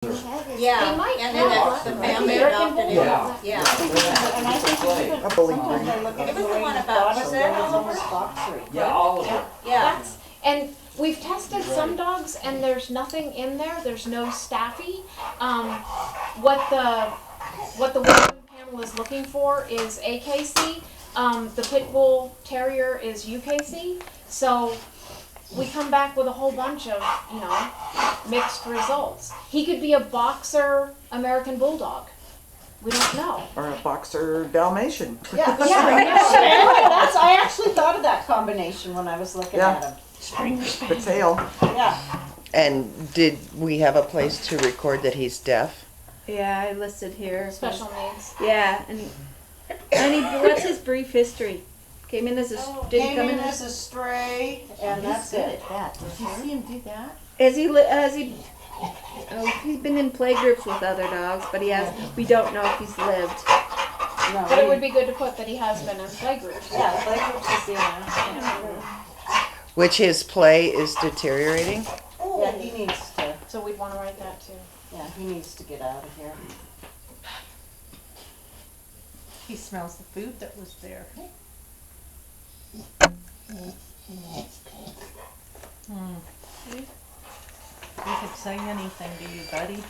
Yeah, They might and then have the one. family American adopted it. Bulldog. Yeah. And I think even, A bowling sometimes green. I look at It the was the way one you about- bought was them, that it was Oliver? almost boxery. Yeah, Oliver. Yeah. And we've tested some dogs, and there's nothing in there. There's no staffy. What the Wellman panel is looking for is AKC. The Pit Bull Terrier is UKC. So we come back with a whole bunch of, mixed results. He could be a boxer American Bulldog. We don't know. Or a boxer Dalmatian. Yeah, I actually thought of that combination when I was looking Yeah. at them. But tail. Yeah, And did we have a place to record that he's deaf? Yeah, I listed here. Special needs. Yeah, and what's his brief history? Came in as a did he came come in in as a stray, and that's it. that. Did you see him do that? he's been in play groups with other dogs, but we don't know if he's lived. No, But it would be good to put that he has been in play groups. Yeah, play groups is the answer. Which his play is deteriorating? Yeah, he needs to, So we'd want to write that too. yeah, he needs to get out of here. He smells the food that was there. You could say anything to you, buddy.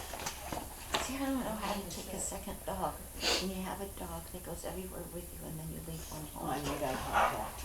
See, I don't know how you take a second dog. When you have a dog that goes everywhere with you and then you leave one Oh, home. I need eye contact.